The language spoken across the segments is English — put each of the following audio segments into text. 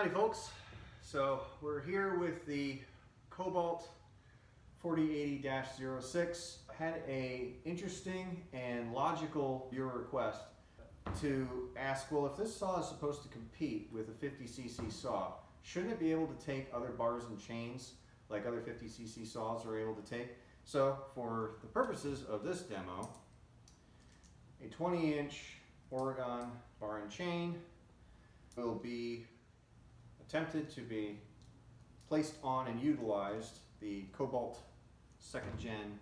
Howdy folks, so we're here with the Kobalt 80V-06. I had a interesting and logical viewer request to ask, well, if this saw is supposed to compete with a 50cc saw, shouldn't it be able to take other bars and chains like other 50cc saws are able to take? So for the purposes of this demo, a 20-inch Oregon bar and chain will be attempted to be placed on and utilized the Kobalt 2nd Gen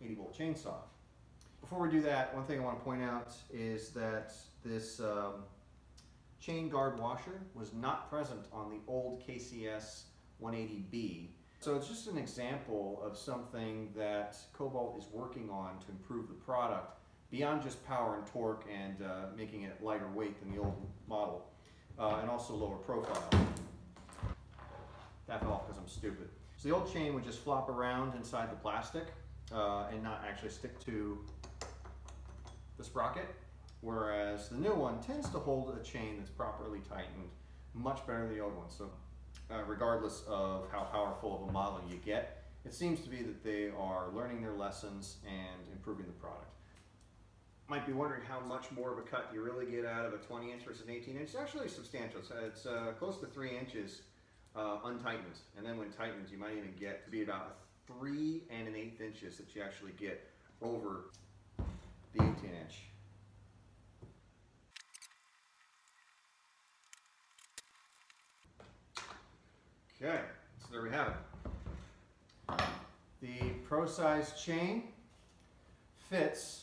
80-volt chainsaw. Before we do that, one thing I want to point out is that this chain guard washer was not present on the old KCS 180B. So it's just an example of something that Kobalt is working on to improve the product beyond just power and torque and making it lighter weight than the old model. And also lower profile. That fell off because I'm stupid. So the old chain would just flop around inside the plastic and not actually stick to the sprocket, whereas the new one tends to hold a chain that's properly tightened much better than the old one. So regardless of how powerful of a model you get, it seems to be that they are learning their lessons and improving the product. Might be wondering how much more of a cut you really get out of a 20-inch versus an 18-inch. It's actually substantial. So it's close to 3 inches untightened, and then when tightened, you might even get to be about 3 1/8 inches that you actually get over the 18-inch. Okay, so there we have it. The Pro Size chain fits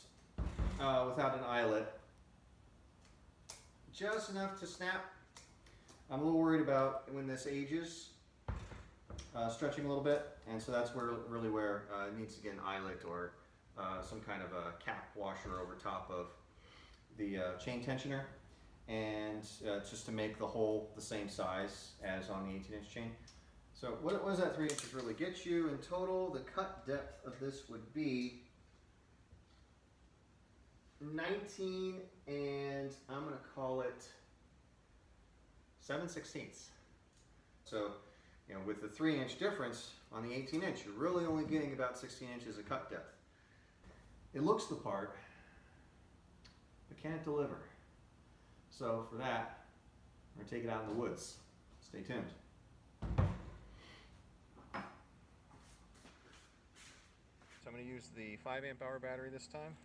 without an eyelet, just enough to snap. I'm a little worried about when this ages, stretching a little bit, and so that's where it needs to get an eyelet or some kind of a cap washer over top of the chain tensioner, and just to make the hole the same size as on the 18-inch chain. So what does that 3 inches really get you? In total, the cut depth of this would be 19 and I'm going to call it 7/16. So, you know, with the 3-inch difference on the 18-inch, you're really only getting about 16 inches of cut depth. It looks the part, but can it deliver? So for that, we're going to take it out in the woods. Stay tuned. So I'm going to use the 5 amp hour battery this time.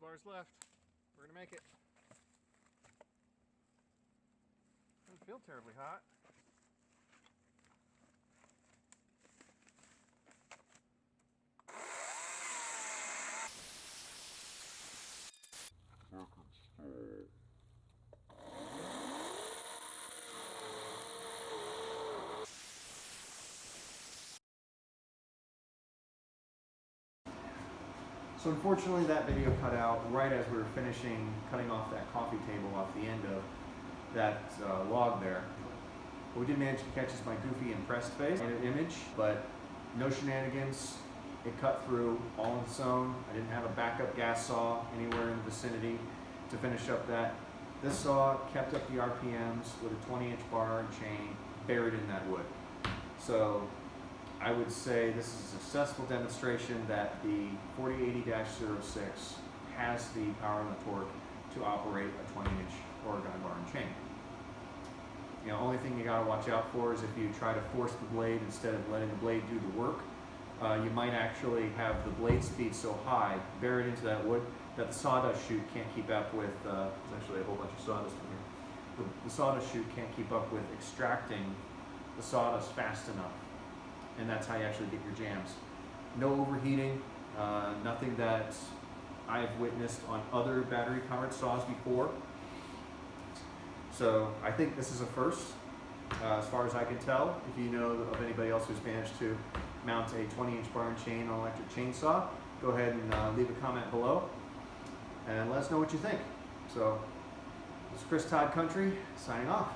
Bars left. We're gonna make it. Doesn't feel terribly hot. So unfortunately that video cut out right as we were finishing cutting off that coffee table off the end of that log there. What we did manage to catch is my goofy impressed face in an image, but no shenanigans. It cut through all on its own. I didn't have a backup gas saw anywhere in the vicinity to finish up that. This saw kept up the RPMs with a 20-inch bar and chain buried in that wood. So I would say this is a successful demonstration that the 4080-06 has the power and the torque to operate a 20-inch Oregon bar and chain. You know, only thing you gotta watch out for is if you try to force the blade instead of letting the blade do the work, you might actually have the blade speed so high buried into that wood that the sawdust chute can't keep up with, there's actually a whole bunch of sawdust in here. The sawdust chute can't keep up with extracting the sawdust fast enough. And that's how you actually get your jams. No overheating, nothing that I've witnessed on other battery-powered saws before. So I think this is a first, as far as I can tell. If you know of anybody else who's managed to mount a 20-inch bar and chain on an electric chainsaw, go ahead and leave a comment below. and let us know what you think. So, this is Chris Todd Country signing off.